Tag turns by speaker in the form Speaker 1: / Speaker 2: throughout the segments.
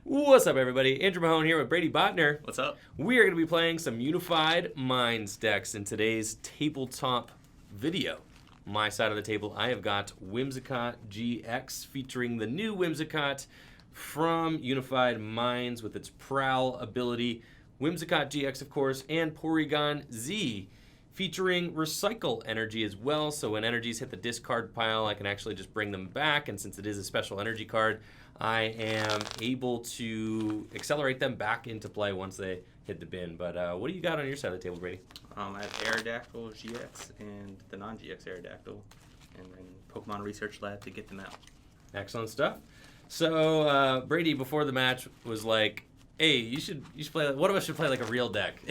Speaker 1: What's up, everybody? Andrew Mahone here with Brady Botner.
Speaker 2: What's up?
Speaker 1: We are going to be playing some Unified Minds decks in today's tabletop video. My side of the table, I have got Whimsicott GX featuring the new Whimsicott from Unified Minds with its Prowl ability. Whimsicott GX, of course, and Porygon Z featuring Recycle Energy as well. So when energies hit the discard pile, I can actually just bring them back. And since it is a special energy card, I am able to accelerate them back into play once they hit the bin. But what do you got on your side of the table, Brady?
Speaker 2: I have Aerodactyl GX and the non-GX Aerodactyl, and then Pokemon Research Lab to get them out.
Speaker 1: Excellent stuff. So Brady, before the match, was like, "Hey, you should play. One of us should play like a real deck,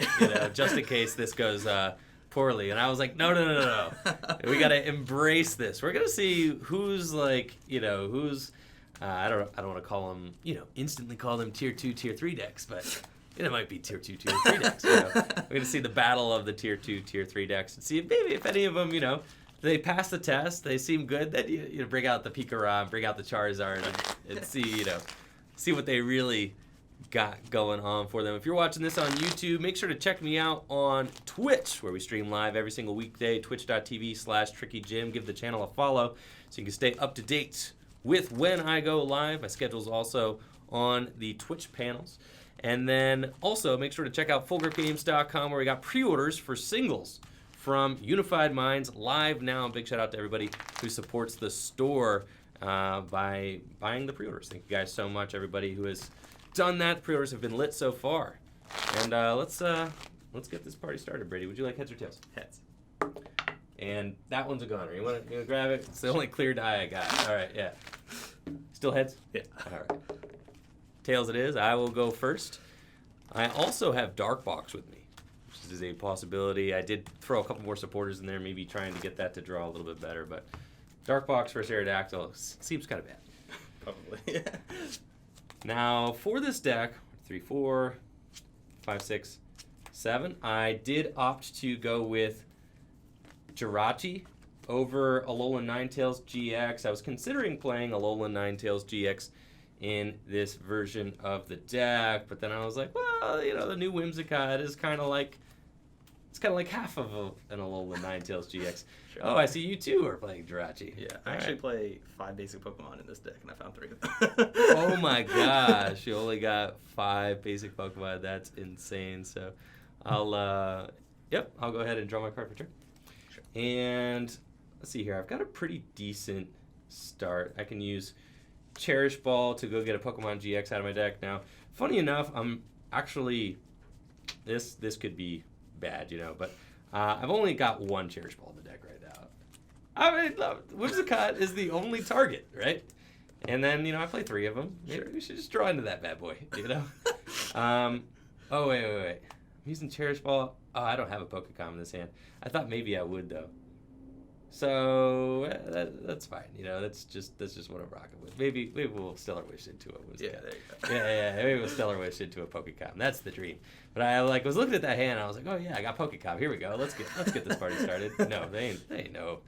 Speaker 1: just in case this goes poorly." And I was like, "No. We got to embrace this. We're gonna see who's like, who's." I don't want to call them, instantly call them tier 2, tier 3 decks, but it might be tier 2, tier 3 decks. We're going to see the battle of the tier 2, tier 3 decks and see if any of them, they pass the test, they seem good, then you bring out the Pikachu, bring out the Charizard, and see what they really got going on for them. If you're watching this on YouTube, make sure to check me out on Twitch, where we stream live every single weekday, twitch.tv/TrickyJim. Give the channel a follow so you can stay up to date with when I go live. My schedule's also on the Twitch panels. And then also make sure to check out FullGripGames.com, where we got pre-orders for singles from Unified Minds live now. Big shout out to everybody who supports the store by buying the pre-orders. Thank you guys so much, everybody who has done that. The pre-orders have been lit so far. And let's get this party started, Brady. Would you like heads or tails?
Speaker 2: Heads.
Speaker 1: And that one's a goner. You want to grab it? It's the only clear die I got. All right, yeah. Still heads?
Speaker 2: Yeah.
Speaker 1: All right. Tails it is. I will go first. I also have Dark Box with me, which is a possibility. I did throw a couple more supporters in there, maybe trying to get that to draw a little bit better. But Dark Box versus Aerodactyl seems kind of bad.
Speaker 2: Probably.
Speaker 1: Now, for this deck, 3, 4, 5, 6, 7, I did opt to go with Jirachi over Alolan Ninetales GX. I was considering playing Alolan Ninetales GX in this version of the deck, but then I was like, well, the new Whimsicott is kind of like, it's kind of like half of an Alolan Ninetales GX. Sure. Oh, I see you too are playing Jirachi.
Speaker 2: Yeah, I actually play 5 basic Pokemon in this deck, and I found 3 of them.
Speaker 1: Oh my gosh, you only got 5 basic Pokemon. That's insane. So I'll go ahead and draw my card for turn. And let's see here. I've got a pretty decent start. I can use Cherish Ball to go get a Pokemon GX out of my deck. Now, funny enough, I'm actually this could be bad, but I've only got 1 Cherish Ball in the deck right now. I mean, Whimsicott is the only target, right? And then I play 3 of them. Maybe we should just draw into that bad boy, Oh wait. I'm using Cherish Ball. Oh, I don't have a Pokémon in this hand. I thought maybe I would though. So that's fine. That's just what I'm rocking with. Maybe we'll Stellar Wish into it.
Speaker 2: Yeah, there you go.
Speaker 1: Yeah. Maybe we'll Stellar Wish into a Pokémon. That's the dream. But I was looking at that hand. And I was like, oh yeah, I got Pokémon. Here we go. Let's get this party started. No, they ain't no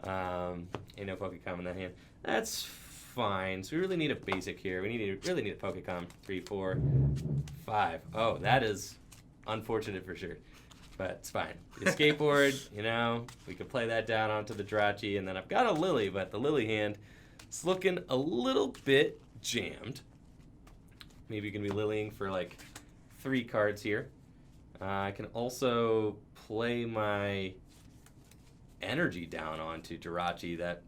Speaker 1: Pokémon in that hand. That's fine. So we really need a basic here. We really need a Pokémon. 3, 4, 5. Oh, that is unfortunate for sure. But it's fine. The skateboard, we could play that down onto the Jirachi, and then I've got a Lillie, but the Lillie hand is looking a little bit jammed. Maybe you can be Lillying for like 3 cards here. I can also play my energy down onto Jirachi. That,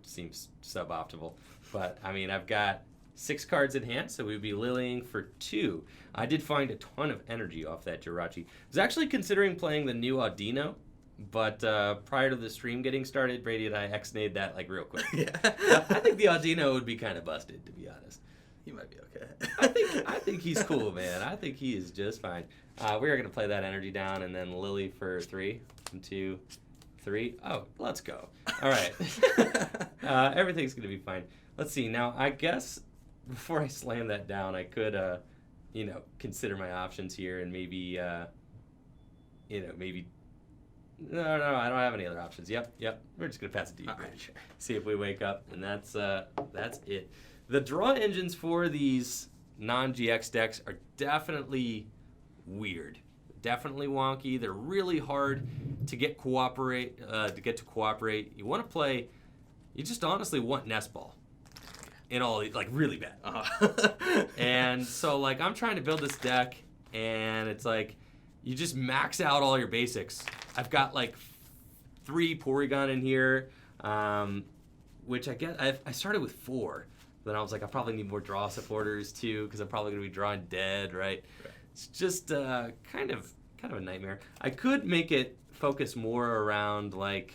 Speaker 1: seems suboptimal. But, I mean, I've got 6 cards in hand, so we'd be Lillying for 2. I did find a ton of energy off that Jirachi. I was actually considering playing the new Audino, but prior to the stream getting started, Brady and I X-nayed that like real quick.
Speaker 2: Yeah.
Speaker 1: I think the Audino would be kind of busted, to be honest.
Speaker 2: He might be okay.
Speaker 1: I think he's cool, man. I think he is just fine. We are going to play that energy down and then Lillie for 3. 1, 2, 3. Oh, let's go. All right. Everything's going to be fine. Let's see. Now, I guess before I slam that down, I could, consider my options here and maybe, maybe. No, I don't have any other options. Yep. We're just gonna pass it to you.
Speaker 2: All right, sure.
Speaker 1: See if we wake up, and that's it. The draw engines for these non-GX decks are definitely weird, definitely wonky. They're really hard to get to cooperate. You want to play. You just honestly want Nest Ball. In all, like, really bad. And so, like, I'm trying to build this deck, and it's like, you just max out all your basics. I've got, like, 3 Porygon in here, which I guess, I started with 4. Then I was like, I probably need more draw supporters, too, because I'm probably going to be drawing dead, right? It's just kind of a nightmare. I could make it focus more around, like,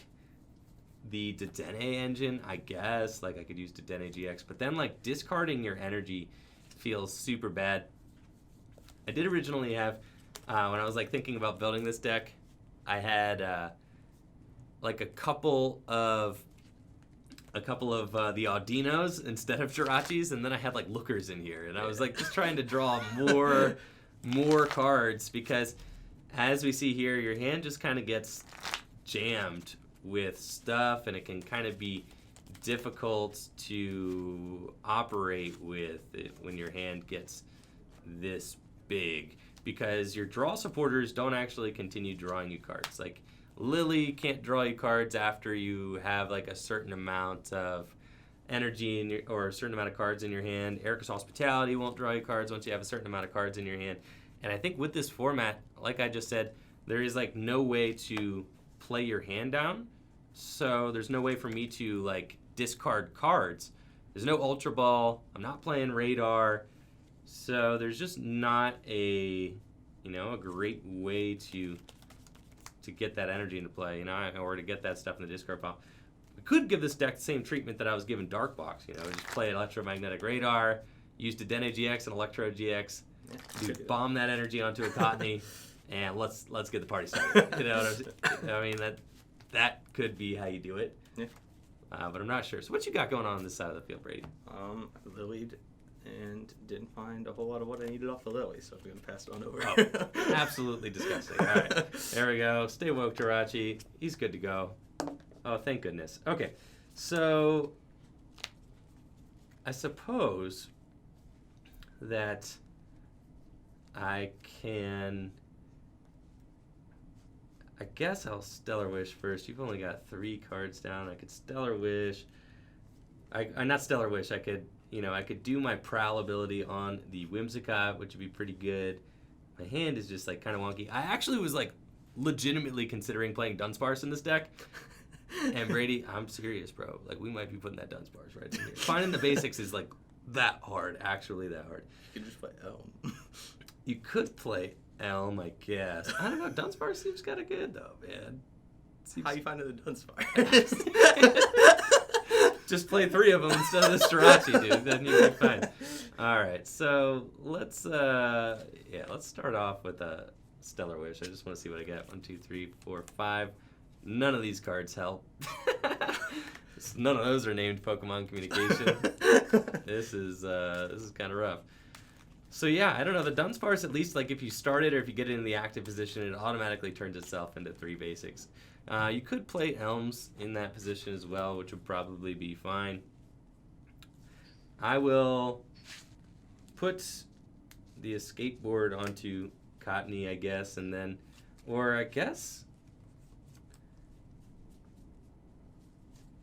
Speaker 1: the Dedenne engine, I guess. Like, I could use Dedenne GX, but then, like, discarding your energy feels super bad. I did originally have, when I was, like, thinking about building this deck, I had, like, a couple of the Audinos instead of Jirachis, and then I had, like, Lookers in here, and I was, like, just trying to draw more cards, because as we see here, your hand just kind of gets jammed with stuff, and it can kind of be difficult to operate with it when your hand gets this big, because your draw supporters don't actually continue drawing you cards. Like, Lillie can't draw you cards after you have, like, a certain amount of energy in or a certain amount of cards in your hand. Erika's Hospitality won't draw you cards once you have a certain amount of cards in your hand. And I think with this format, like I just said, there is, like, no way to play your hand down, so there's no way for me to, like, discard cards. There's no Ultra Ball. I'm not playing Radar, so there's just not a great way to get that energy into play, or to get that stuff in the discard pile. I could give this deck the same treatment that I was giving Dark Box. Just play Electromagnetic Radar, use Dedenne GX and Electro GX, bomb that energy onto a Cottonee, and let's get the party started. You know what I'm saying? I mean, that could be how you do it.
Speaker 2: Yeah.
Speaker 1: But I'm not sure. So what you got going on this side of the field, Brady?
Speaker 2: I Lillied and didn't find a whole lot of what I needed off the Lillie, so I'm going to pass it on over.
Speaker 1: Oh, absolutely disgusting. All right. There we go. Stay woke, Jirachi. He's good to go. Oh, thank goodness. Okay. So I suppose that I guess I'll Stellar Wish first. You've only got 3 cards down. I could Stellar Wish. I not Stellar Wish. I could do my Prowl ability on the Whimsicott, which would be pretty good. My hand is just, like, kind of wonky. I actually was, like, legitimately considering playing Dunsparce in this deck. And Brady, I'm serious, bro. Like, we might be putting that Dunsparce right in here. Finding the basics is, like, that hard. Actually that hard.
Speaker 2: You could just play Elm.
Speaker 1: You could play Elm, I guess. I don't know. Dunsparce seems kind of good, though, man.
Speaker 2: How you finding the Dunsparce?
Speaker 1: Just play 3 of them instead of this Jirachi, dude. Then you'll be fine. All right, so let's start off with a Stellar Wish. I just want to see what I get. 1, 2, 3, 4, 5. None of these cards help. None of those are named Pokemon Communication. This is kind of rough. So yeah, I don't know. The Dunsparce, at least, like, if you start it or if you get it in the active position, it automatically turns itself into 3 basics. You could play Elms in that position as well, which would probably be fine. I will put the escape board onto Cottonee, I guess, and then, I guess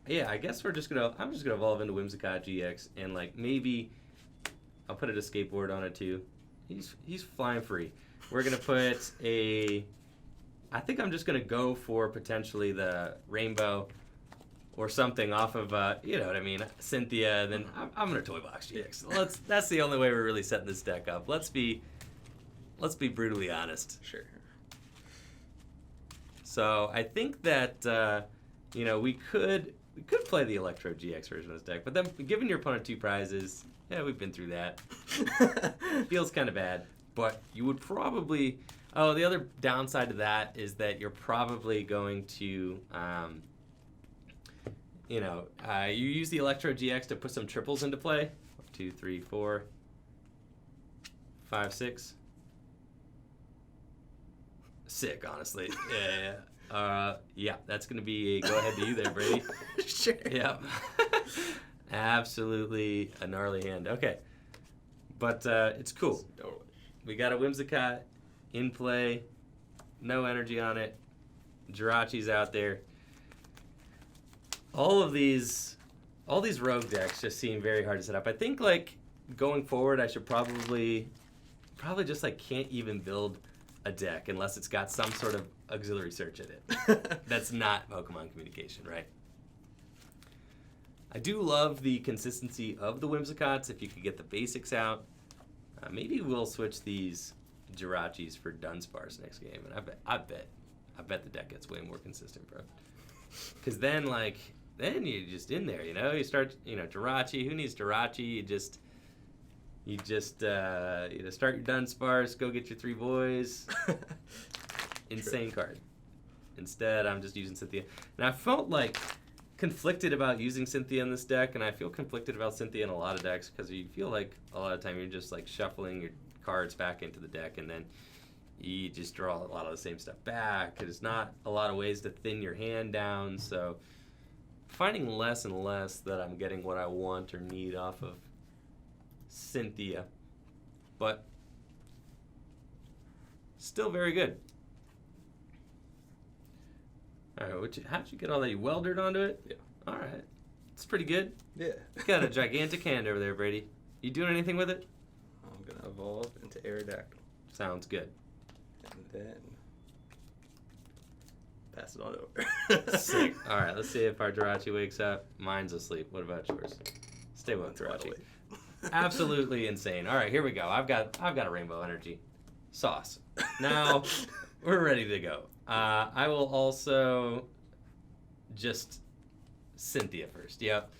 Speaker 1: I'm just gonna evolve into Whimsicott GX, and, like, maybe I'll put a skateboard on it too. He's flying free. We're gonna put I think I'm just gonna go for potentially the Rainbow or something off of you know what I mean, Cynthia. And then I'm gonna Toy Box GX. That's the only way we're really setting this deck up. Let's be brutally honest.
Speaker 2: Sure.
Speaker 1: So I think that we could play the Electro GX version of this deck, but then giving your opponent 2 prizes. Yeah, we've been through that. Feels kind of bad, but you would probably... Oh, the other downside to that is that you're probably going to, you use the Electro GX to put some triples into play. 1, 2, 3, 4, 5, 6. Sick, honestly. Yeah, that's going to be a go-ahead to you there, Brady.
Speaker 2: Sure.
Speaker 1: Yeah. Absolutely a gnarly hand. Okay. But it's cool. We got a Whimsicott in play, no energy on it. Jirachi's out there. All these rogue decks just seem very hard to set up. I think like going forward, I should probably just like can't even build a deck unless it's got some sort of auxiliary search in it. That's not Pokemon Communication, right? I do love the consistency of the Whimsicotts. If you could get the basics out, maybe we'll switch these Jirachis for Dunsparce next game, and I bet the deck gets way more consistent, bro. Because then you're just in there, you know. You start, Jirachi. Who needs Jirachi? You just start your Dunsparce, go get your 3 boys. Insane card. Instead, I'm just using Cynthia, and I felt like conflicted about using Cynthia in this deck, and I feel conflicted about Cynthia in a lot of decks because you feel like a lot of time you're just like shuffling your cards back into the deck, and then you just draw a lot of the same stuff back. There's not a lot of ways to thin your hand down, so finding less and less that I'm getting what I want or need off of Cynthia, but still very good. All right, how'd you get all that? You welded onto it?
Speaker 2: Yeah.
Speaker 1: All right. It's pretty good.
Speaker 2: Yeah.
Speaker 1: You got a gigantic hand over there, Brady. You doing anything with it?
Speaker 2: I'm going to evolve into Aerodactyl.
Speaker 1: Sounds good.
Speaker 2: And then pass it on over.
Speaker 1: Sick. All right, let's see if our Jirachi wakes up. Mine's asleep. What about yours? Stay with Jirachi. Absolutely insane. All right, here we go. I've got a rainbow energy. Sauce. Now, we're ready to go. I will also just Cynthia first. Yep.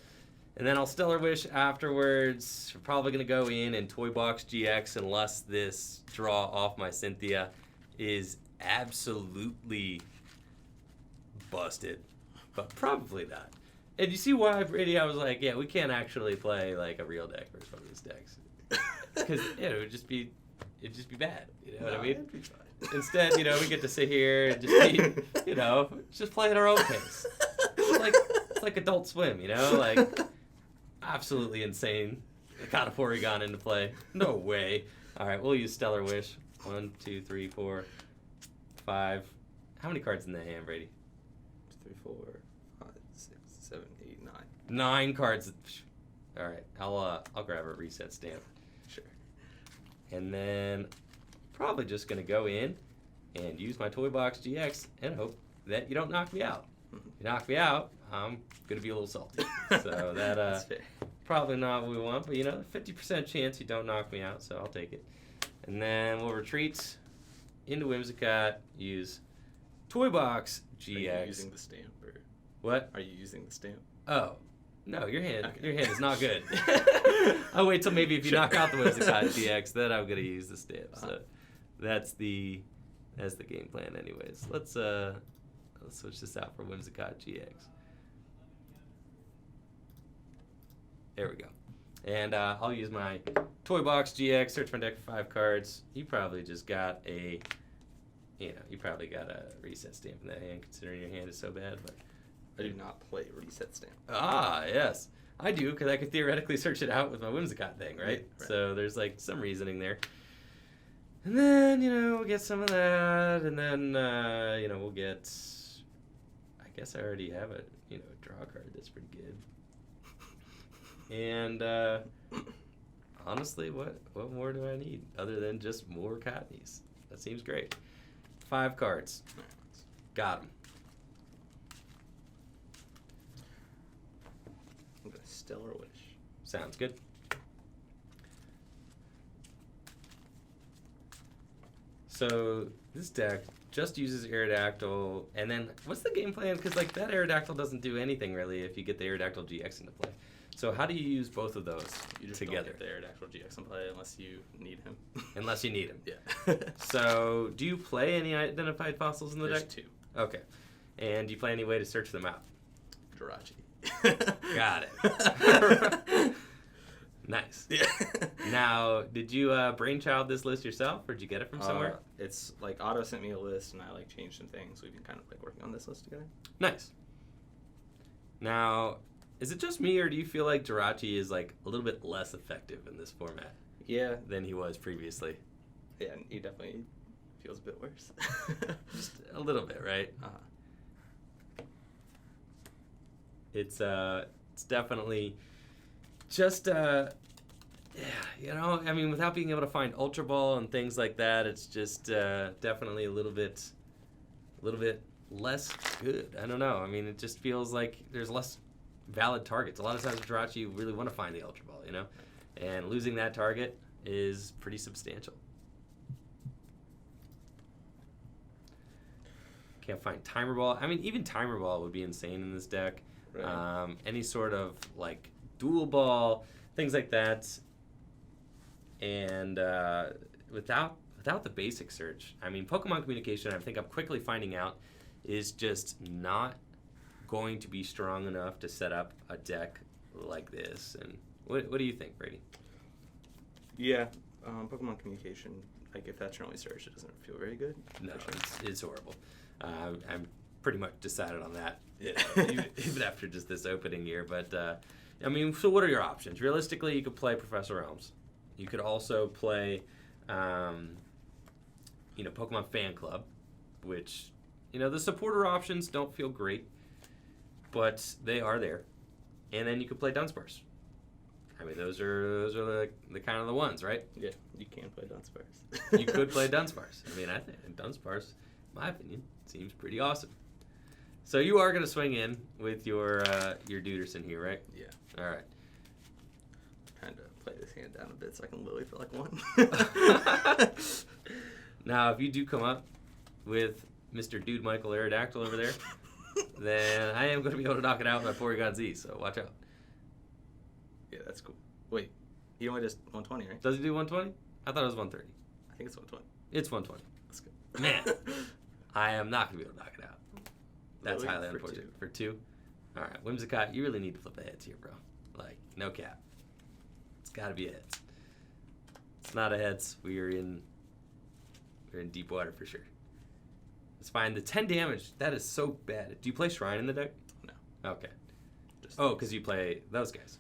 Speaker 1: And then I'll Stellar Wish afterwards. We're probably going to go in and Toy Box GX unless this draw off my Cynthia is absolutely busted. But probably not. And you see why, Brady, I was like, yeah, we can't actually play like a real deck versus one of these decks. Because it would just be bad. You know what I mean?
Speaker 2: It'd be fine.
Speaker 1: Instead, we get to sit here and just be, just play at our own pace. It's like Adult Swim, like absolutely insane. I got a Porygon into play. No way. All right, we'll use Stellar Wish. 1, 2, 3, 4, 5. How many cards in the hand, Brady?
Speaker 2: 3, 4, 5, 6, 7, 8, 9.
Speaker 1: 9 cards. All right, I'll grab a reset stamp.
Speaker 2: Sure. And
Speaker 1: then probably just going to go in and use my Toy Box GX and hope that you don't knock me out. If you knock me out, I'm going to be a little salty. So that's fair. Probably not what we want, but 50% chance you don't knock me out, so I'll take it. And then we'll retreat into Whimsicott, use Toy Box GX.
Speaker 2: Are you using the stamp? Or
Speaker 1: what?
Speaker 2: Are you using the stamp?
Speaker 1: Oh. No, your hand is not good.
Speaker 2: Okay.
Speaker 1: I'll wait till maybe if you knock out the Whimsicott GX, then I'm gonna use the stamp. So that's the game plan, anyways. Let's switch this out for Whimsicott GX. There we go. And I'll use my Toy Box GX. Search my deck for 5 cards. You probably just got a reset stamp in that hand, considering your hand is so bad, but.
Speaker 2: I do not play reset stamp.
Speaker 1: Ah, yes. I do, because I could theoretically search it out with my Whimsicott thing, right? So there's, some reasoning there. And then, we'll get some of that, and then, we'll get... I guess I already have a draw card that's pretty good. And, honestly, what more do I need other than just more Cottonees? That seems great. 5 cards. Got them.
Speaker 2: Stellar Wish.
Speaker 1: Sounds good. So this deck just uses Aerodactyl, and then what's the game plan? Because that Aerodactyl doesn't do anything really if you get the Aerodactyl GX into play. So how do you use both of those together?
Speaker 2: Don't get the Aerodactyl GX in play unless you need him.
Speaker 1: Unless you need him.
Speaker 2: Yeah.
Speaker 1: So do you play any identified fossils in the deck?
Speaker 2: There's 2.
Speaker 1: Okay. And do you play any way to search them out?
Speaker 2: Jirachi.
Speaker 1: Got it. Nice.
Speaker 2: Yeah.
Speaker 1: Now, did you brainchild this list yourself, or did you get it from somewhere?
Speaker 2: It's Otto sent me a list, and I changed some things. We've been kind of working on this list together.
Speaker 1: Nice. Now, is it just me, or do you feel like Jirachi is a little bit less effective in this format?
Speaker 2: Yeah.
Speaker 1: than he was previously.
Speaker 2: Yeah, he definitely feels a bit worse.
Speaker 1: Just a little bit, right? It's definitely just yeah, you know, I mean, without being able to find Ultra Ball and things like that, it's just definitely a little bit less good. I don't know. I mean, it just feels like there's less valid targets. A lot of times with Jirachi, you really want to find the Ultra Ball, you know, and losing that target is pretty substantial. Can't find Timer Ball. I mean, even Timer Ball would be insane in this deck.
Speaker 2: Right.
Speaker 1: Any sort of like Dual Ball, things like that. And without the basic search, I mean, Pokemon Communication, I think I'm quickly finding out, is just not going to be strong enough to set up a deck like this. And what do you think, Brady?
Speaker 2: Yeah, Pokemon Communication, like if that's your only search, it doesn't feel very good.
Speaker 1: No,
Speaker 2: Sure.
Speaker 1: it's horrible. I'm pretty much decided on that,
Speaker 2: Yeah.
Speaker 1: even after just this opening here. But, I mean, so what are your options? Realistically, you could play Professor Elms. You could also play, you know, Pokemon Fan Club, which, you know, the supporter options don't feel great, but they are there. And then you could play Dunsparce. I mean, those are the kind of the ones, right?
Speaker 2: Yeah, you can play Dunsparce.
Speaker 1: You could play Dunsparce. I mean, I think Dunsparce, in my opinion, seems pretty awesome. So you are going to swing in with your Duderson here, right?
Speaker 2: Yeah.
Speaker 1: All right.
Speaker 2: Trying to play this hand down a bit so I can Lillie for like one.
Speaker 1: Now, if you do come up with Mr. Dude Michael Aerodactyl over there, then I am going to be able to knock it out with my Porygon Z, so watch out.
Speaker 2: Yeah, that's cool. Wait, he only does 120, right?
Speaker 1: Does he do 120? I thought it was 130.
Speaker 2: I think it's 120.
Speaker 1: It's 120.
Speaker 2: That's good.
Speaker 1: Man, I am not going to be able to knock it out. That's
Speaker 2: Lillie
Speaker 1: highly
Speaker 2: for
Speaker 1: unfortunate. For two? All right, Whimsicott, you really need to flip the heads here, bro. Like, no cap. It's got to be a heads. It's not a heads. We're in deep water for sure. It's fine. The 10 damage, that is so bad. Do you play Shrine in the deck?
Speaker 2: No.
Speaker 1: Okay.
Speaker 2: Just
Speaker 1: Oh, because you play those guys.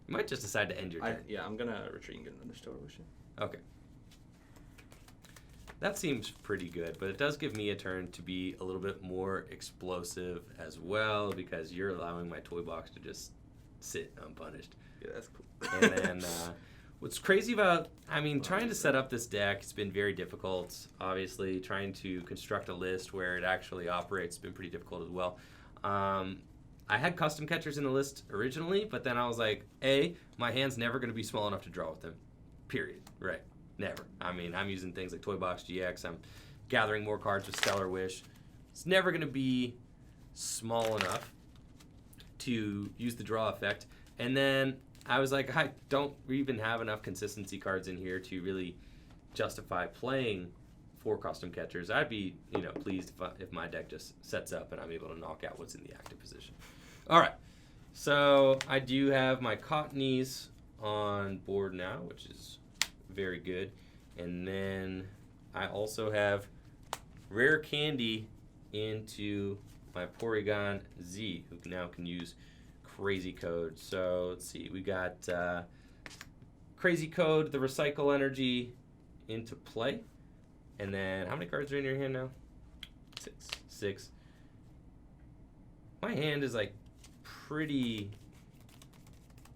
Speaker 1: You might just decide to end your turn.
Speaker 2: Yeah, I'm gonna retreat and get another Stow Evolution.
Speaker 1: Okay. That seems pretty good, but it does give me a turn to be a little bit more explosive as well, because you're allowing my toy box to just sit unpunished.
Speaker 2: Yeah, that's cool.
Speaker 1: And then what's crazy about, I mean, trying to set up this deck, it's been very difficult. Obviously, trying to construct a list where it actually operates has been pretty difficult as well. I had custom catchers in the list originally, but then I was like, my hand's never going to be small enough to draw with them. Period. Right. Never. I mean, I'm using things like Toy Box GX. I'm gathering more cards with Stellar Wish. It's never going to be small enough to use the draw effect. And then I was like, I don't even have enough consistency cards in here to really justify playing 4 custom catchers. I'd be, you know, pleased if my deck just sets up and I'm able to knock out what's in the active position. All right. So I do have my Cottonees on board now, which is very good. And then I also have Rare Candy into my Porygon Z, who now can use Crazy Code. So let's see, we got Crazy Code, the Recycle Energy into play. And then how many cards are in your hand now? 6. My hand is like pretty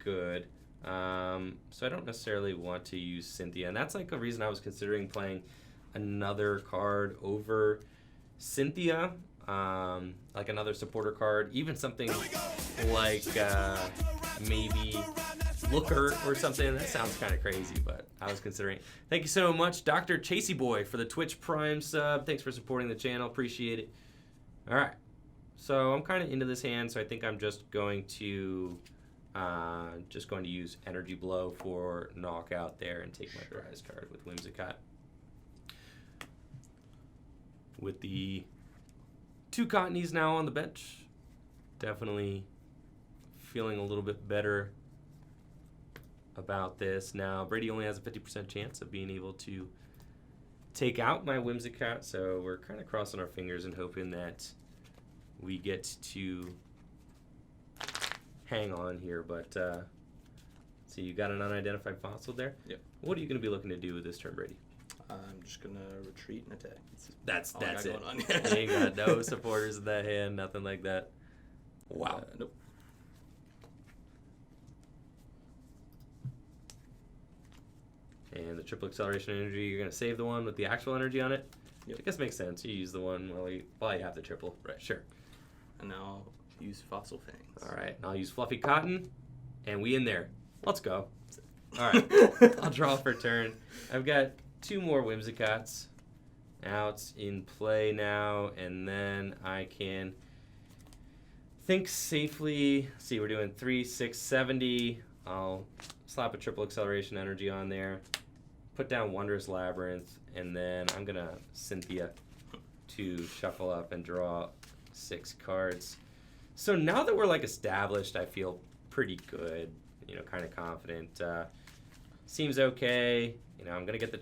Speaker 1: good. So I don't necessarily want to use Cynthia. And that's like a reason I was considering playing another card over Cynthia. Like another supporter card. Even something like maybe Looker or something. That sounds kind of crazy, but I was considering. Thank you so much, Dr. Chasey Boy, for the Twitch Prime sub. Thanks for supporting the channel. Appreciate it. All right. So I'm kind of into this hand, so I think I'm just going to use Energy Blow for knockout there and take my prize card with Whimsicott. With the 2 Cottonees now on the bench, definitely feeling a little bit better about this. Now, Brady only has a 50% chance of being able to take out my Whimsicott, so we're kind of crossing our fingers and hoping that we get to hang on here, but So you got an unidentified fossil there?
Speaker 2: Yep.
Speaker 1: What are you going to be looking to do with this turn, Brady?
Speaker 2: I'm just going to retreat and attack.
Speaker 1: That's it.
Speaker 2: Going on.
Speaker 1: You ain't got no supporters in that hand, nothing like that. Wow.
Speaker 2: Nope.
Speaker 1: And the triple acceleration energy, you're going to save the one with the actual energy on it?
Speaker 2: Yep.
Speaker 1: I guess makes sense. You use the one while you have the triple.
Speaker 2: Right.
Speaker 1: Sure.
Speaker 2: And now I'll use Fossil Fangs.
Speaker 1: All right. I'll use Fluffy Cotton, and we in there. Let's go. All right. I'll draw for turn. I've got 2 more Whimsicotts out in play now, and then I can think safely. Let's see, we're doing 3, 6, 70. I'll slap a triple acceleration energy on there, put down Wondrous Labyrinth, and then I'm going to Cynthia to shuffle up and draw 6 cards. So now that we're like established, I feel pretty good, kind of confident. Seems okay. I'm going to get the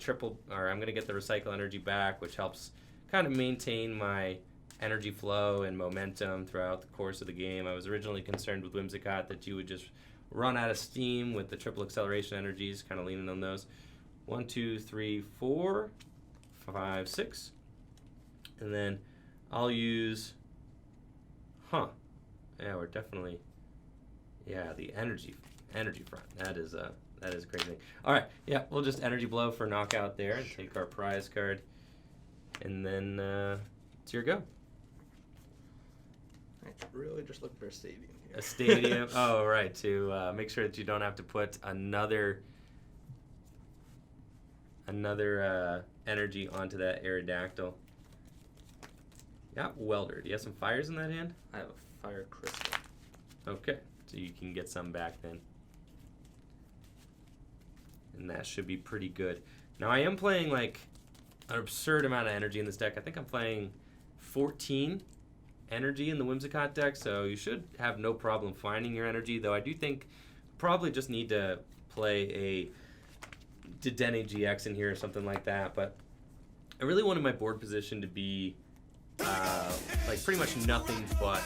Speaker 1: recycle energy back, which helps kind of maintain my energy flow and momentum throughout the course of the game. I was originally concerned with Whimsicott that you would just run out of steam with the triple acceleration energies, kind of leaning on those. 1, 2, 3, 4, 5, 6. And then I'll use, yeah, we're definitely, the energy front. That is a crazy thing. All right, yeah, we'll just energy blow for knockout there and take our prize card. And then it's your go.
Speaker 2: I'm really just looking for a stadium here.
Speaker 1: A stadium. Oh, right, to make sure that you don't have to put another energy onto that Aerodactyl. Yeah, Welder. Do you have some fires in that hand?
Speaker 2: I have a Fire Crystal.
Speaker 1: Okay, so you can get some back then. And that should be pretty good. Now, I am playing like an absurd amount of energy in this deck. I think I'm playing 14 energy in the Whimsicott deck, so you should have no problem finding your energy, though I do think probably just need to play a Ditto GX in here or something like that, but I really wanted my board position to be like pretty much nothing but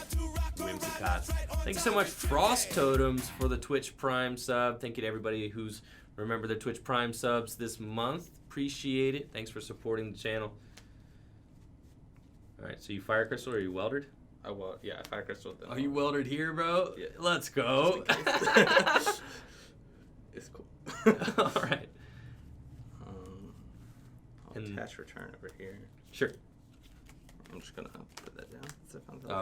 Speaker 1: Whimsicott. Thank you so much, Frost Totems, for the Twitch Prime sub. Thank you to everybody who's remembered their Twitch Prime subs this month. Appreciate it. Thanks for supporting the channel. All right, so you Fire Crystal or you Weldered?
Speaker 2: Yeah, Fire Crystal.
Speaker 1: Oh, you Weldered here, bro?
Speaker 2: Yeah.
Speaker 1: Let's go.
Speaker 2: It's cool.
Speaker 1: All right.
Speaker 2: I'll attach return over here.
Speaker 1: Sure.
Speaker 2: I'm just going to put that down.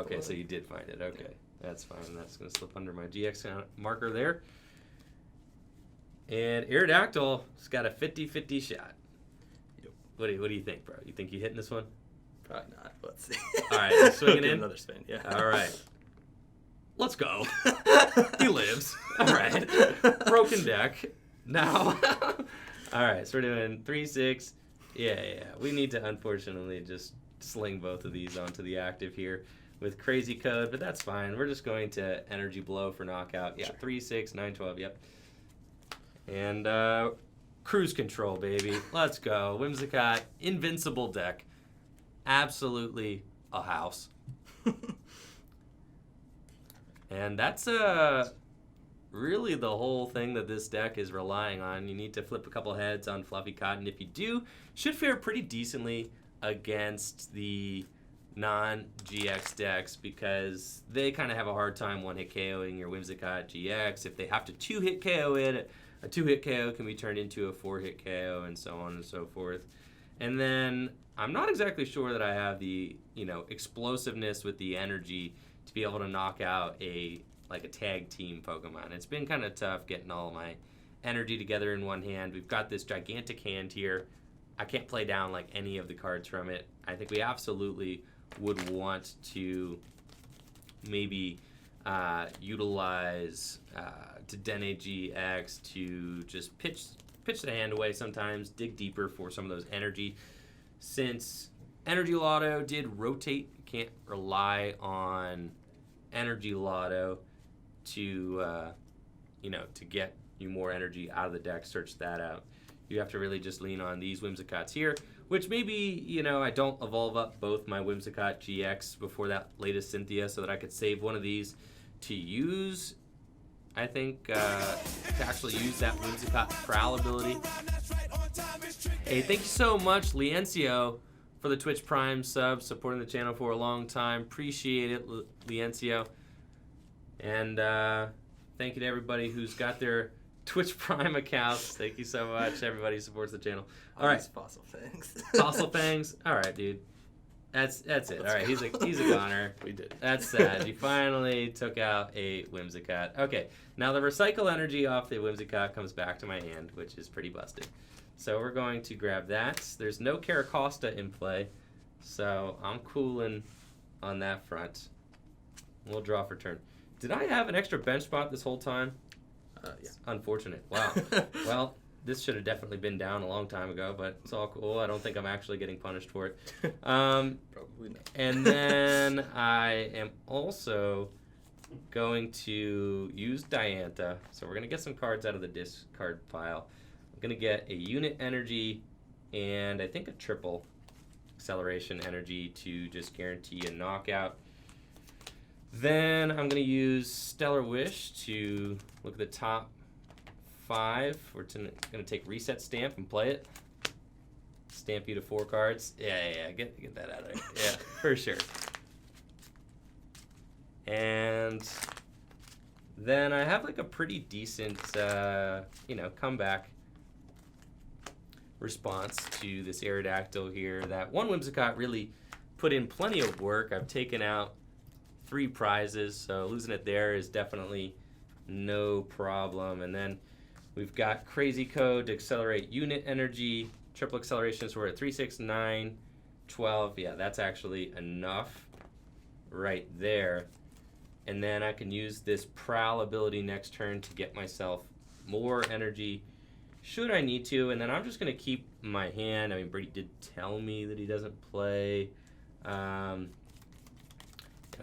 Speaker 1: Okay, so you did find it. Okay, yeah. That's fine. That's going to slip under my GX marker there. And Aerodactyl's got a 50-50 shot.
Speaker 2: Yep.
Speaker 1: What do you think, bro? You think you hitting this one?
Speaker 2: Probably not. Let's see.
Speaker 1: All right, swinging in.
Speaker 2: Another spin. Yeah.
Speaker 1: All right. Let's go. He lives. All right. Broken deck. Now. All right, so we're doing 3, 6. Yeah. We need to unfortunately just sling both of these onto the active here with crazy code, but that's fine. We're just going to energy blow for knockout. Yeah,
Speaker 2: sure.
Speaker 1: 3, 6, 9, 12. Yep. And cruise control, baby. Let's go. Whimsicott, invincible deck. Absolutely a house. And that's really the whole thing that this deck is relying on. You need to flip a couple heads on Fluffy Cotton. If you do, should fare pretty decently against the non-GX decks because they kind of have a hard time one-hit KOing your Whimsicott GX. If they have to two-hit KO it, a two-hit KO can be turned into a four-hit KO and so on and so forth. And then I'm not exactly sure that I have the, explosiveness with the energy to be able to knock out a tag team Pokemon. It's been kind of tough getting all my energy together in one hand. We've got this gigantic hand here. I can't play down any of the cards from it. I think we absolutely would want to maybe utilize Ditto GX to just pitch the hand away sometimes, dig deeper for some of those energy. Since Energy Lotto did rotate, you can't rely on Energy Lotto to get you more energy out of the deck. Search that out. You have to really just lean on these Whimsicotts here, which maybe, I don't evolve up both my Whimsicott GX before that latest Cynthia so that I could save one of these to use I think, to actually use that Whimsicott Prowl ability. Hey, thank you so much, Liencio, for the Twitch Prime sub, supporting the channel for a long time. Appreciate it, Liencio. And thank you to everybody who's got their Twitch Prime accounts. Thank you so much. Everybody who supports the channel. All right.
Speaker 2: Fossil Fangs.
Speaker 1: Fossil Fangs. All right, dude. That's it. All right, he's a goner.
Speaker 2: We did.
Speaker 1: That's sad. You finally took out a Whimsicott. Okay, now the recycle energy off the Whimsicott comes back to my hand, which is pretty busted. So we're going to grab that. There's no Caracosta in play, so I'm cooling on that front. We'll draw for turn. Did I have an extra bench spot this whole time?
Speaker 2: Yeah.
Speaker 1: Unfortunate. Wow. Well, this should have definitely been down a long time ago, but it's all cool. I don't think I'm actually getting punished for it.
Speaker 2: Probably not.
Speaker 1: And then I am also going to use Diantha. So we're going to get some cards out of the discard pile. I'm going to get a Unit Energy and I think a triple Acceleration Energy to just guarantee a knockout. Then I'm going to use Stellar Wish to look at the top 5. We're going to take Reset Stamp and play it. Stamp you to 4 cards. Yeah. Get that out of there. Yeah, for sure. And then I have like a pretty decent, comeback response to this Aerodactyl here. That one Whimsicott really put in plenty of work. I've taken out 3 prizes, so losing it there is definitely no problem. And then we've got Crazy Code to accelerate Unit Energy, triple acceleration, so we're at 3, 6, 9, 12. Yeah, that's actually enough right there. And then I can use this Prowl ability next turn to get myself more energy should I need to. And then I'm just going to keep my hand. I mean, Brady did tell me that he doesn't play.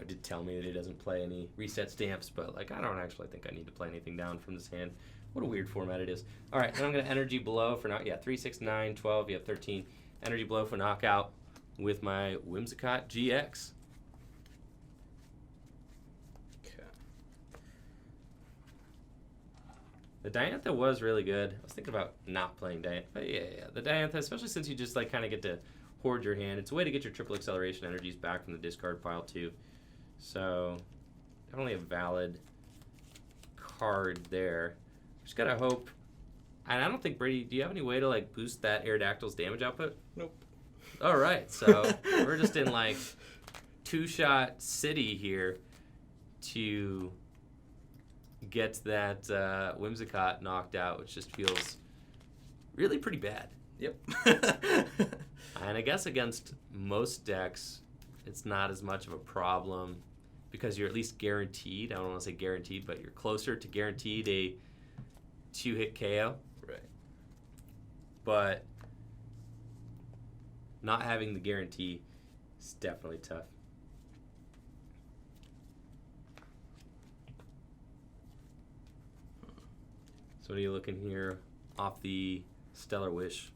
Speaker 1: Did tell me that he doesn't play any reset stamps, but like I don't actually think I need to play anything down from this hand. What a weird format it is. All right, then I'm going to Energy Blow for 3, 6, 9, 12. You have 13. Energy Blow for knockout with my Whimsicott GX.
Speaker 2: Okay.
Speaker 1: The Diantha was really good. I was thinking about not playing Diantha, but yeah. The Diantha, especially since you just like kind of get to hoard your hand. It's a way to get your triple acceleration energies back from the discard pile too. So definitely a valid card there. Just gotta hope. And I don't think Brady. Do you have any way to like boost that Aerodactyl's damage output?
Speaker 2: Nope.
Speaker 1: All right, so we're just in like 2-shot city here to get that Whimsicott knocked out, which just feels really pretty bad.
Speaker 2: Yep.
Speaker 1: And I guess against most decks, it's not as much of a problem because you're at least guaranteed. I don't want to say guaranteed, but you're closer to guaranteed a 2-hit KO.
Speaker 2: Right.
Speaker 1: But not having the guarantee is definitely tough. So what are you looking here off the Stellar Wish?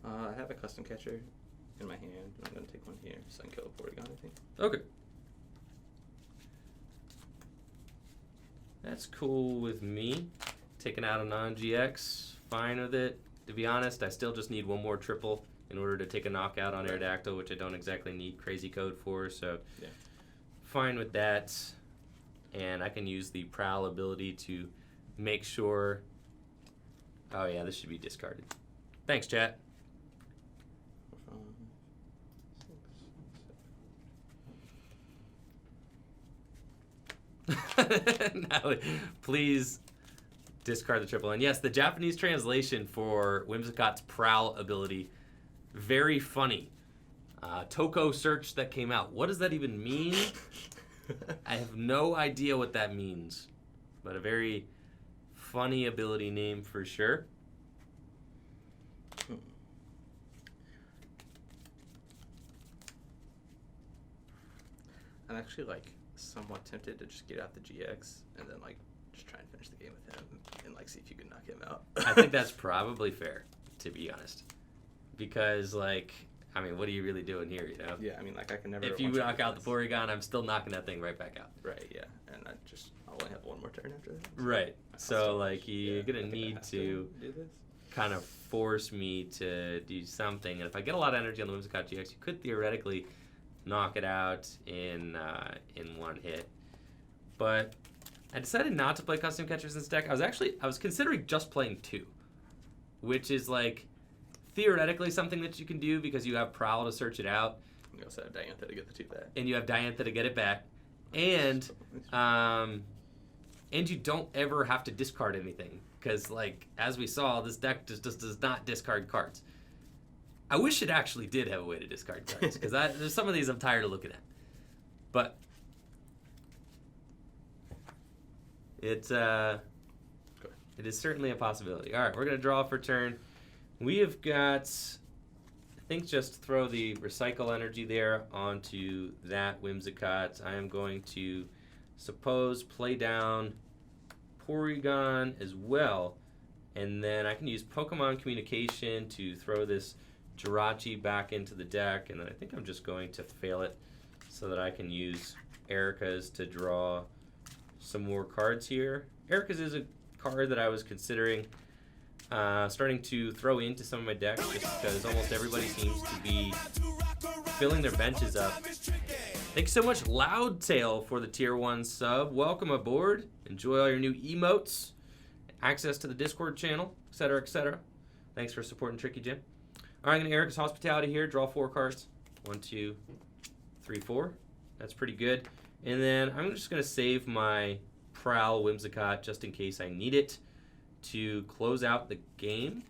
Speaker 2: I have a custom catcher in my hand. I'm going to take one here so I can kill a Porygon, I think.
Speaker 1: Okay. That's cool with me. Taking out a non-GX, fine with it. To be honest, I still just need one more triple in order to take a knockout on Aerodactyl, which I don't exactly need Crazy Code for, so
Speaker 2: yeah.
Speaker 1: Fine with that. And I can use the Prowl ability to make sure... Oh yeah, this should be discarded. Thanks, chat. No, please discard the triple. And yes, the Japanese translation for Whimsicott's Prowl ability, very funny. Toko search that came out. What does that even mean? I have no idea what that means, but a very funny ability name for sure.
Speaker 2: I'm actually like somewhat tempted to just get out the GX and then like just try and finish the game with him and like see if you can knock him out.
Speaker 1: I think that's probably fair, to be honest, because like I mean, what are you really doing here, you know?
Speaker 2: Yeah, I mean, like, I can never...
Speaker 1: If you knock out the Porygon, I'm still knocking that thing right back out.
Speaker 2: Right, yeah. And I'll only have one more turn after that.
Speaker 1: Right. So, like, you're going to need to
Speaker 2: do this.
Speaker 1: kind of force me to do something. And if I get a lot of energy on the Whimsicott GX, you could theoretically knock it out in one hit. But I decided not to play Custom Catchers in this deck. I was considering just playing 2, which is, like, theoretically something that you can do because you have Prowl to search it out.
Speaker 2: You also have Diantha to get the 2 back.
Speaker 1: And you have Diantha to get it back. And you don't ever have to discard anything. Because, like, as we saw, this deck just does not discard cards. I wish it actually did have a way to discard cards. Because there's some of these I'm tired of looking at. But it is certainly a possibility. All right, we're going to draw for turn. We have got, I think, just throw the Recycle Energy there onto that Whimsicott. I am going to, suppose, play down Porygon as well. And then I can use Pokemon Communication to throw this Jirachi back into the deck. And then I think I'm just going to fail it so that I can use Erika's to draw some more cards here. Erika's is a card that I was considering starting to throw into some of my decks just because almost everybody seems to be filling their benches up. Thanks so much, Loudtail, for the Tier 1 sub. Welcome aboard. Enjoy all your new emotes, access to the Discord channel, etc., etc. Thanks for supporting Tricky Jim. All right, I'm going to Erika's Hospitality here. Draw 4 cards. 1, 2, 3, 4. That's pretty good. And then I'm just going to save my Prowl Whimsicott just in case I need it to close out the game.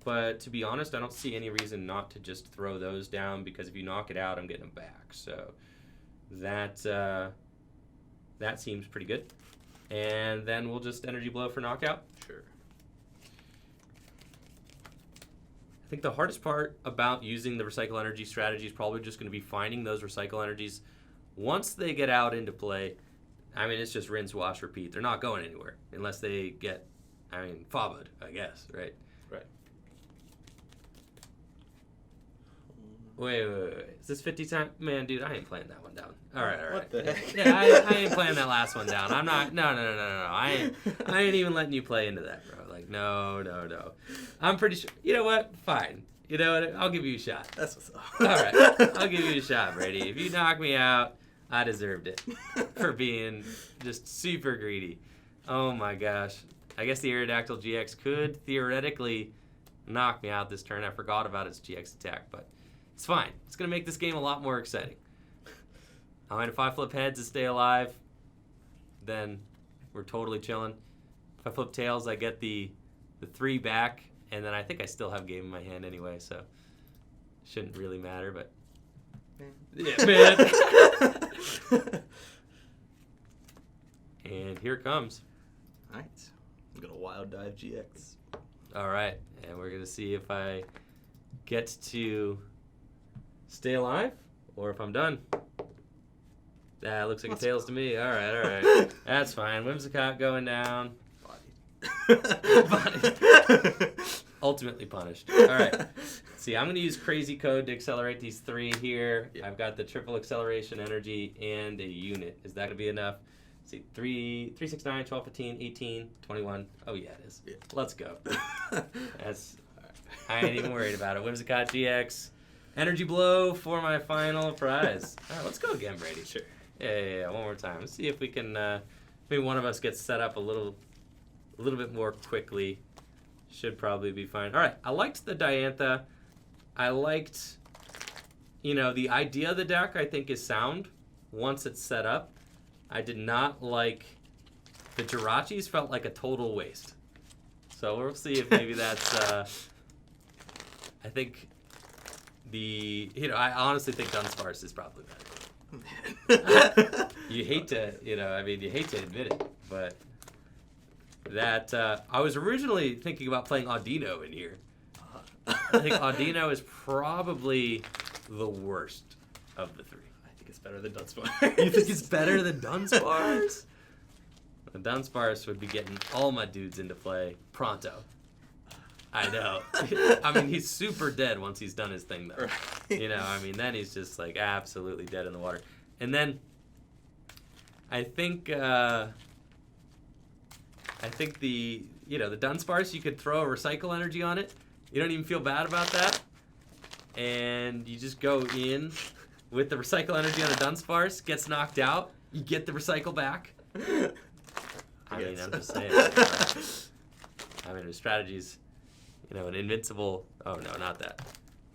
Speaker 1: But to be honest, I don't see any reason not to just throw those down because if you knock it out, I'm getting them back. So that seems pretty good. And then we'll just Energy Blow for knockout.
Speaker 2: Sure.
Speaker 1: I think the hardest part about using the Recycle Energy strategy is probably just going to be finding those Recycle Energies. Once they get out into play, I mean, it's just rinse, wash, repeat. They're not going anywhere unless they get, I mean, fobbed, I guess, right?
Speaker 2: Right.
Speaker 1: Wait. Is this 50 time? Man, dude, I ain't playing that one down. All right.
Speaker 2: What the heck?
Speaker 1: Yeah, I ain't playing that last one down. I'm not. No. I ain't even letting you play into that, bro. Like, no. I'm pretty sure. You know what? Fine. You know what? I'll give you a shot.
Speaker 2: That's what's up.
Speaker 1: All right. I'll give you a shot, Brady. If you knock me out, I deserved it for being just super greedy. Oh, my gosh. I guess the Aerodactyl GX could theoretically knock me out this turn. I forgot about its GX attack, but it's fine. It's going to make this game a lot more exciting. I mean, if I flip heads to stay alive, then we're totally chilling. If I flip tails, I get the 3 back, and then I think I still have game in my hand anyway, so shouldn't really matter, but... Yeah, man. And here it comes.
Speaker 2: All right. I'm going to Wild Dive GX.
Speaker 1: All right, and we're going to see if I get to stay alive or if I'm done. That looks like a tails to me. All right. That's fine. Whimsicott going down. Bodied. Ultimately punished. All right. See, I'm going to use Crazy Code to accelerate these 3 here. Yep. I've got the triple acceleration energy and a unit. Is that going to be enough? See, 3, 6, 9, 12, 15, 18, 21. Oh, yeah, it is. Yeah. Let's go. I ain't even worried about it. Whimsicott GX. Energy Blow for my final prize. All right, let's go again, Brady.
Speaker 2: Sure.
Speaker 1: Yeah. One more time. Let's see if we can, maybe one of us gets set up a little bit more quickly. Should probably be fine. All right, I liked the Diantha. I liked, the idea of the deck, I think, is sound once it's set up. I did not like the Jirachis. Felt like a total waste. So we'll see if maybe that's, I think I honestly think Dunsparce is probably better. You hate to admit it, but that, I was originally thinking about playing Audino in here. I think Audino is probably the worst of the 3.
Speaker 2: I think it's better than Dunsparce.
Speaker 1: You think it's better than Dunsparce? Dunsparce would be getting all my dudes into play pronto. I know. I mean, he's super dead once he's done his thing, though.
Speaker 2: Right.
Speaker 1: You know, I mean, then he's just like absolutely dead in the water. And then I think the the Dunsparce, you could throw a recycle energy on it. You don't even feel bad about that. And you just go in with the recycle energy on a Dunsparce, gets knocked out, you get the recycle back. I mean, I'm just saying. I mean, there's strategies, an invincible. Oh no, not that.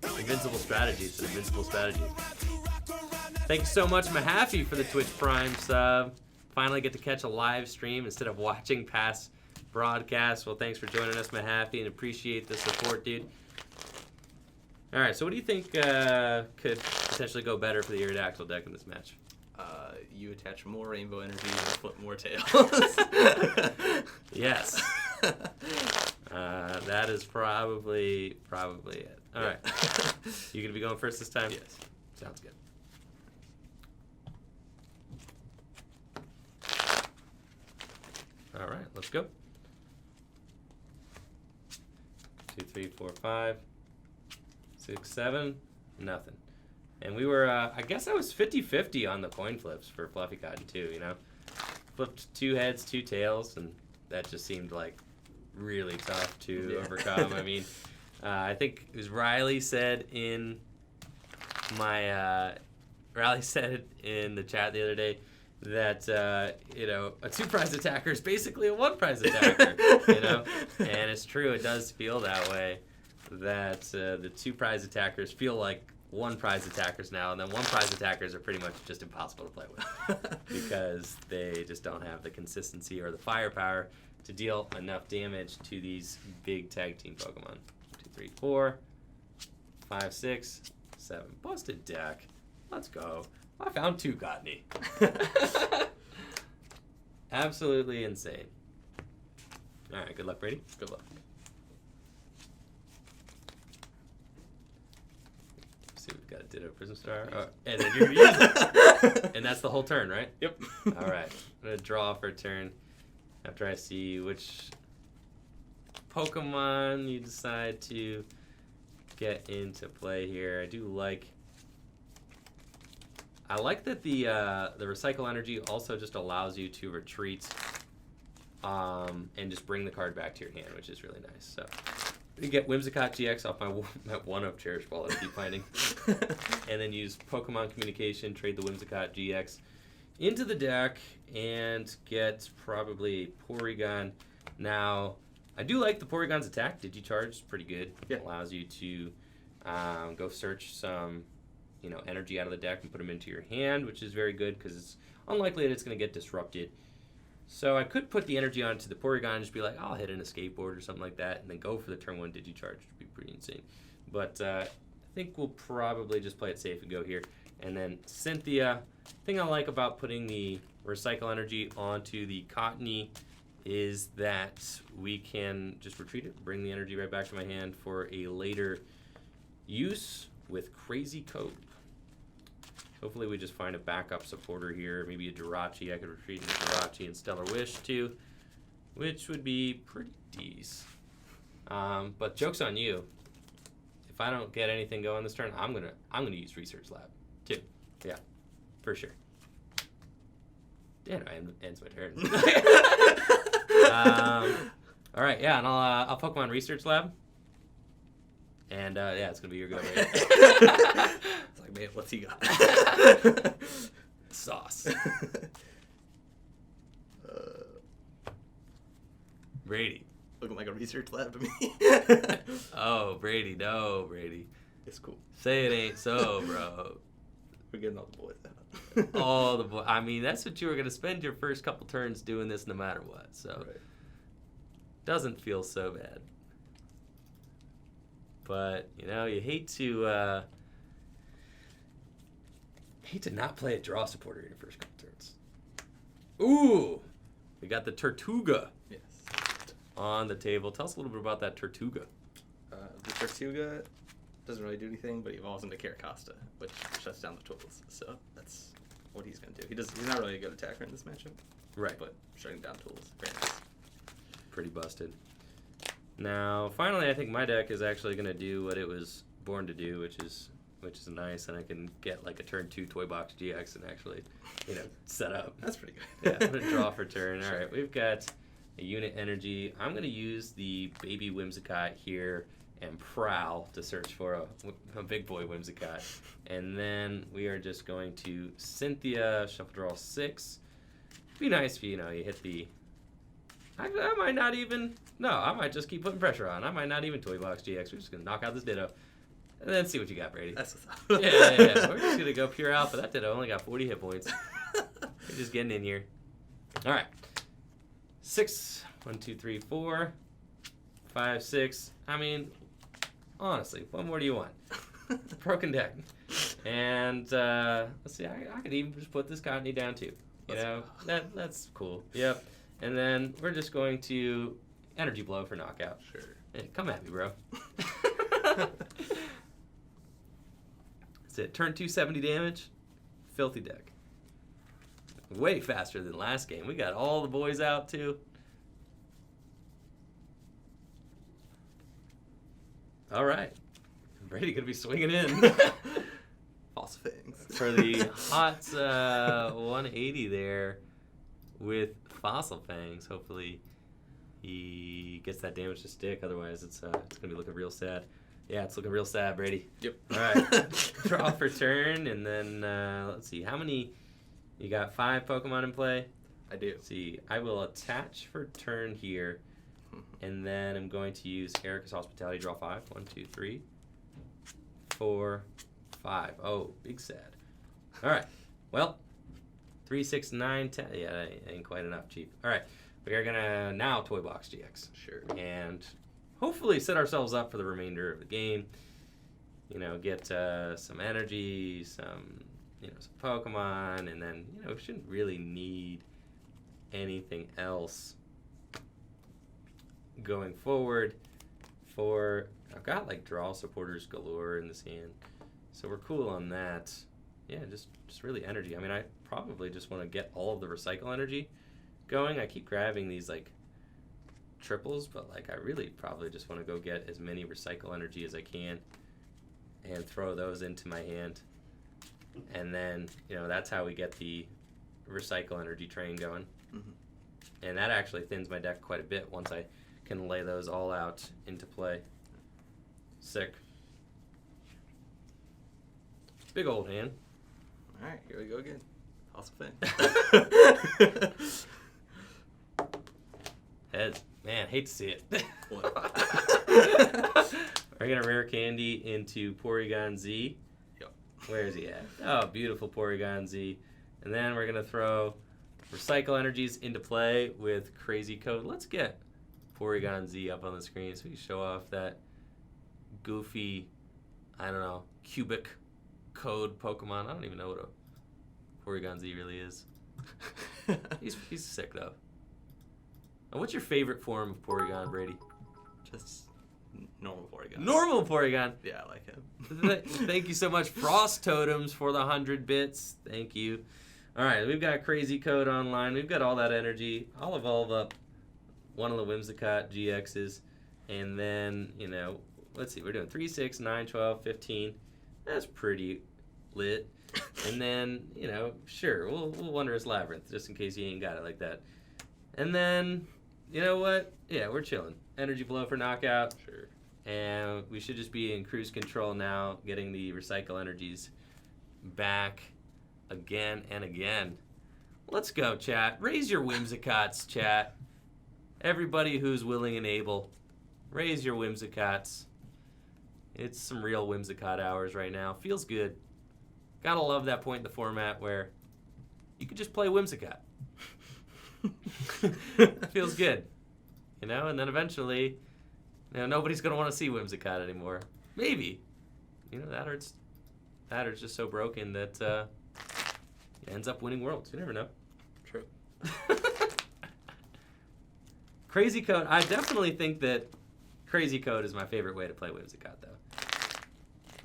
Speaker 1: Invincible strategy. It's an invincible strategy. Thank you so much, Mahaffey, for the Twitch Prime sub. Finally get to catch a live stream instead of watching past broadcasts. Well, thanks for joining us, Mahaffey, and appreciate the support, dude. All right, so what do you think could potentially go better for the Aerodactyl deck in this match?
Speaker 2: You attach more rainbow energy and flip more tails.
Speaker 1: Yes. That is probably it. All right. You gonna be going first this time?
Speaker 2: Yes.
Speaker 1: Sounds good. All right, let's go. 2, 3, 4, 5, 6, 7, nothing. And we were, I guess I was 50-50 on the coin flips for Fluffy Cotton too, Flipped 2 heads, 2 tails, and that just seemed like really tough to overcome. I mean, I think it was Riley said in the chat the other day that, a 2-prize attacker is basically a 1-prize attacker, And it's true, it does feel that way, that the 2-prize attackers feel like 1-prize attackers now, and then 1-prize attackers are pretty much just impossible to play with because they just don't have the consistency or the firepower to deal enough damage to these big tag team Pokemon. 2, 3, 4, 5, 6, 7. Busted deck. Let's go. I found 2 Cottonee. Absolutely insane. All right, good luck, Brady.
Speaker 2: Good luck.
Speaker 1: See, we've got a Ditto Prism Star. Oh, and then you're going to use it. And that's the whole turn, right?
Speaker 2: Yep.
Speaker 1: All right. I'm going to draw for a turn after I see which Pokemon you decide to get into play here. I like that the recycle energy also just allows you to retreat and just bring the card back to your hand, which is really nice. So you get Whimsicott GX off my one of Cherish Ball that I keep finding, and then use Pokemon Communication, trade the Whimsicott GX into the deck, and get probably Porygon. Now, I do like the Porygon's attack. Digicharge is pretty good.
Speaker 2: Yeah.
Speaker 1: Allows you to go search some energy out of the deck and put them into your hand, which is very good because it's unlikely that it's going to get disrupted. So I could put the energy onto the Porygon and just be like, I'll hit in a skateboard or something like that, and then go for the turn 1 Digicharge, which would be pretty insane. But I think we'll probably just play it safe and go here. And then Cynthia, the thing I like about putting the recycle energy onto the Cottonee is that we can just retreat it, bring the energy right back to my hand for a later use with Crazy Cope. Hopefully we just find a backup supporter here. Maybe a Jirachi. I could retreat into Jirachi and Stellar Wish too, which would be pretty decent. But joke's on you. If I don't get anything going this turn, I'm gonna use Research Lab too. Yeah, for sure. Yeah, no, ends my turn. All right, yeah, and I'll Pokemon Research Lab. And yeah, it's gonna be your go. Right?
Speaker 2: It's like, man, what's he got?
Speaker 1: Sauce. Brady.
Speaker 2: Looking like a research lab to me.
Speaker 1: Oh, Brady, no, Brady.
Speaker 2: It's cool.
Speaker 1: Say it ain't so, bro.
Speaker 2: We're getting all the boys out.
Speaker 1: All the boys. I mean, that's what you were gonna spend your first couple turns doing this, no matter what. So,
Speaker 2: right.
Speaker 1: Doesn't feel so bad. But you hate to not play a draw supporter in your first couple turns. Ooh, we got the Tortuga.
Speaker 2: Yes.
Speaker 1: On the table. Tell us a little bit about that Tortuga.
Speaker 2: The Tortuga doesn't really do anything, but he evolves into Caracosta, which shuts down the tools. So that's what he's going to do. He's not really a good attacker in this matchup.
Speaker 1: Right.
Speaker 2: But shutting down tools, very nice.
Speaker 1: Pretty busted. Now, finally, I think my deck is actually going to do what it was born to do, which is nice, and I can get like a turn 2 Toy Box GX and actually, set up.
Speaker 2: That's pretty good.
Speaker 1: Yeah, I'm going to draw for turn. All right, we've got a Unit Energy. I'm going to use the baby Whimsicott here and prowl to search for a big boy Whimsicott. And then we are just going to Cynthia, shuffle draw 6. Be nice if you hit the... I might not even... No, I might just keep putting pressure on. I might not even Toy Box GX. We're just going to knock out this Ditto. And then see what you got, Brady.
Speaker 2: That's what's up.
Speaker 1: Yeah. We're just going to go pure alpha. That Ditto only got 40 hit points. We're just getting in here. All right. 6. 1, 2, 3, 4. 5, 6. I mean, honestly, what more do you want? Broken deck. And let's see, I could even just put this Cottonee down too. That's cool. Yep. And then we're just going to Energy Blow for knockout.
Speaker 2: Sure.
Speaker 1: Hey, come at me, bro. That's it. Turn 2, 70 damage. Filthy deck. Way faster than last game. We got all the boys out too. All right. Brady gonna be swinging in.
Speaker 2: False Fangs.
Speaker 1: For the hot 180 there with Fossil Fangs. Hopefully he gets that damage to stick. Otherwise, it's gonna be looking real sad. Yeah, it's looking real sad, Brady.
Speaker 2: Yep.
Speaker 1: All right. Draw for turn, and then let's see. How many? You got 5 Pokemon in play?
Speaker 2: I do.
Speaker 1: Let's see. I will attach for turn here, and then I'm going to use Erika's Hospitality. Draw 5. 1, 2, 3, 4, 5. Oh, big sad. All right. Well, 3, 6, 9, 10. Yeah, that ain't quite enough, Chief. All right. We are going to now Toy Box GX.
Speaker 2: Sure.
Speaker 1: And hopefully set ourselves up for the remainder of the game. Get some energy, some Pokemon, and then, we shouldn't really need anything else going forward. I've got like draw supporters galore in this hand, so we're cool on that. Yeah, just really energy. I mean, I probably just want to get all of the recycle energy going. I keep grabbing these like triples, but like I really probably just want to go get as many recycle energy as I can and throw those into my hand. And then, that's how we get the recycle energy train going.
Speaker 2: Mm-hmm.
Speaker 1: And that actually thins my deck quite a bit once I can lay those all out into play. Sick. Big old hand.
Speaker 2: All right, here we go again. Awesome thing.
Speaker 1: Heads. Man, hate to see it.
Speaker 2: What?
Speaker 1: We're going to rare candy into Porygon Z. Where is he at? Oh, beautiful Porygon Z. And then we're going to throw Recycle Energies into play with Crazy Code. Let's get Porygon Z up on the screen so we can show off that goofy, I don't know, cubic code Pokemon. I don't even know what a Porygon Z really is. He's sick, though. And what's your favorite form of Porygon, Brady?
Speaker 2: Just normal Porygon.
Speaker 1: Normal Porygon.
Speaker 2: Yeah, I like him.
Speaker 1: Thank you so much, Frost Totems, for the 100 bits. Thank you. All right, we've got Crazy Code online. We've got all that energy. I'll evolve up one of the Whimsicott GXs. And then, let's see. We're doing 3, 6, 9, 12, 15. That's pretty lit. And then, sure, we'll Wondrous Labyrinth, just in case you ain't got it like that. And then, you know what? Yeah, we're chilling. Energy Blow for knockout.
Speaker 2: Sure.
Speaker 1: And we should just be in cruise control now, getting the recycle energies back again and again. Let's go, chat. Raise your Whimsicotts, chat. Everybody who's willing and able, raise your Whimsicotts. It's some real Whimsicott hours right now. Feels good. Gotta love that point in the format where you could just play Whimsicott. Feels good. And then eventually, nobody's going to want to see Whimsicott anymore. Maybe. That hurts just so broken that it ends up winning worlds. You never know.
Speaker 2: True.
Speaker 1: Crazy Code. I definitely think that Crazy Code is my favorite way to play Whimsicott, though.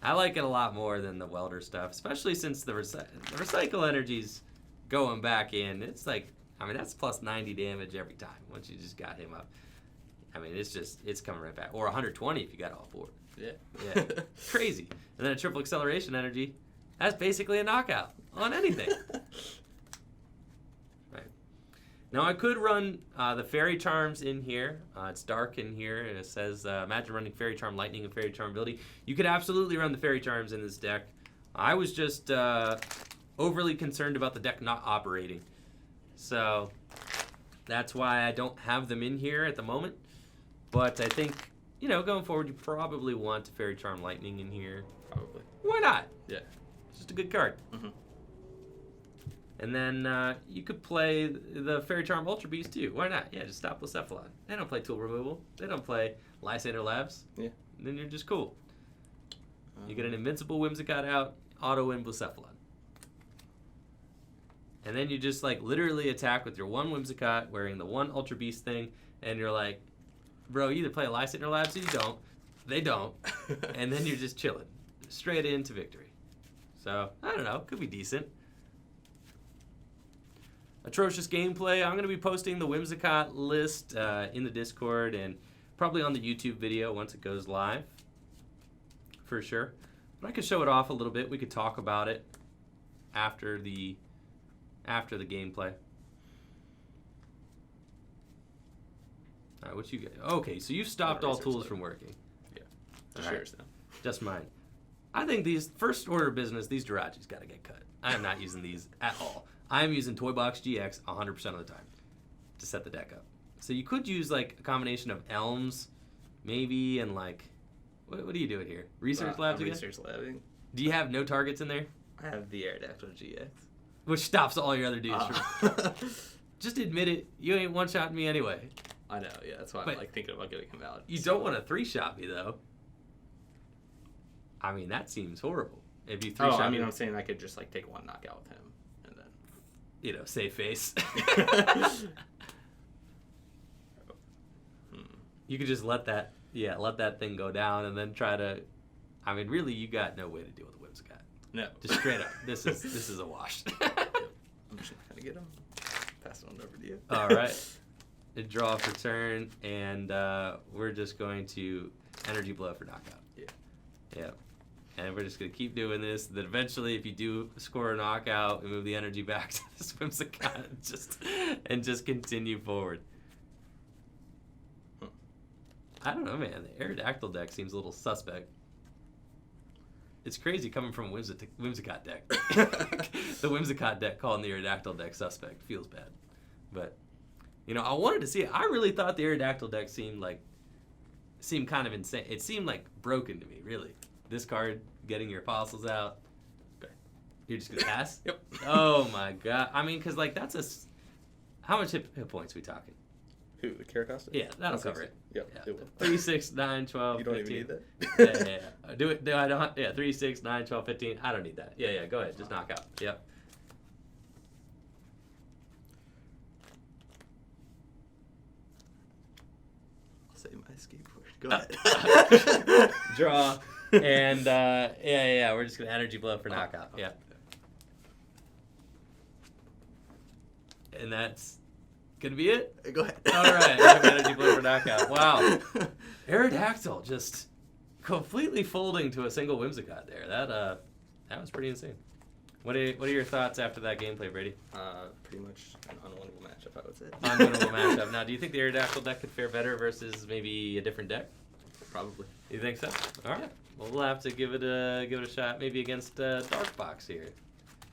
Speaker 1: I like it a lot more than the welder stuff, especially since the recycle energy's going back in. It's like, that's plus 90 damage every time once you just got him up. I mean, it's coming right back. Or 120 if you got all 4.
Speaker 2: Yeah.
Speaker 1: Yeah. Crazy. And then a triple acceleration energy. That's basically a knockout on anything. Right. Now I could run the Fairy Charms in here. It's dark in here. It says, imagine running Fairy Charm Lightning and Fairy Charm ability. You could absolutely run the Fairy Charms in this deck. I was just overly concerned about the deck not operating. So that's why I don't have them in here at the moment. But I think, going forward, you probably want to Fairy Charm Lightning in here.
Speaker 2: Probably.
Speaker 1: Why not?
Speaker 2: Yeah.
Speaker 1: It's just a good card.
Speaker 2: Mm-hmm.
Speaker 1: And then you could play the Fairy Charm Ultra Beast too. Why not? Yeah, just stop Blacephalon. They don't play tool removal. They don't play Lysander Labs.
Speaker 2: Yeah.
Speaker 1: And then you're just cool. You get an invincible Whimsicott out, auto-win Blacephalon. And then you just literally attack with your 1 Whimsicott wearing the 1 Ultra Beast thing, and you're like, bro, you either play a Lysander Labs or you don't. They don't. And then you're just chilling. Straight into victory. So, I don't know. Could be decent. Atrocious gameplay. I'm going to be posting the Whimsicott list in the Discord and probably on the YouTube video once it goes live. For sure. But I could show it off a little bit. We could talk about it after the gameplay. All right, what you get? Okay, so you've stopped all tools from working.
Speaker 2: Yeah. Just yours now.
Speaker 1: Just mine. I think these first order of business, these Jirachis got to get cut. I am not using these at all. I am using Toy Box GX 100% of the time to set the deck up. So you could use a combination of Elms, maybe, and what are you doing here? Research Labs again?
Speaker 2: Research Labbing.
Speaker 1: Do you have no targets in there?
Speaker 2: I have the Aerodactyl GX.
Speaker 1: Which stops all your other dudes from... Just admit it. You ain't one-shotting me anyway.
Speaker 2: I know, yeah. That's why I'm thinking about getting him out.
Speaker 1: You don't want to 3-shot me, though. I mean, that seems horrible. If you 3-shot me...
Speaker 2: I'm saying I could just take 1 knockout with him. And then...
Speaker 1: save face. You could just let that thing go down and then try to... I mean, really, you got no way to deal with a Whimsicott.
Speaker 2: No.
Speaker 1: Just straight up. This is a wash.
Speaker 2: I'm just going to get him. Pass it on over to you.
Speaker 1: All right. Draw for turn, and we're just going to Energy Blow for knockout.
Speaker 2: Yeah.
Speaker 1: Yeah. And we're just going to keep doing this. Then eventually, if you do score a knockout, we move the energy back to this Whimsicott and just continue forward. I don't know, man. The Aerodactyl deck seems a little suspect. It's crazy coming from a Whimsicott deck. The Whimsicott deck calling the Aerodactyl deck suspect feels bad. But, I wanted to see it. I really thought the Aerodactyl deck seemed kind of insane. It seemed broken to me, really. This card, getting your fossils out.
Speaker 2: Okay.
Speaker 1: You're just going to pass?
Speaker 2: Yep.
Speaker 1: Oh, my God. I mean, because, that's a... How much hit points we talking?
Speaker 2: Who, the Caracosta?
Speaker 1: Yeah, that'll cover it.
Speaker 2: Yep, it will.
Speaker 1: 3, 6, 9, 12,
Speaker 2: You don't
Speaker 1: 15.
Speaker 2: even need that?
Speaker 1: Yeah. Do it. I don't. Yeah, 3, 6, 9, 12, 15. I don't need that. Yeah, go ahead. Just knock out. Yep.
Speaker 2: I'll say my skateboard. Go ahead.
Speaker 1: Draw. And, yeah. We're just going to Energy Blow for knockout. Yeah. And that's going to be it?
Speaker 2: Go ahead.
Speaker 1: All right. Energy Blow for knockout. Wow. Aerodactyl just completely folding to a single Whimsicott there. That was pretty insane. What are your thoughts after that gameplay, Brady?
Speaker 2: Pretty much an unwinnable matchup, I would say.
Speaker 1: Unwinnable matchup. Now, do you think the Aerodactyl deck could fare better versus maybe a different deck?
Speaker 2: Probably.
Speaker 1: You think so? All right. Well, we'll have to give it a shot, maybe against Dark Box here.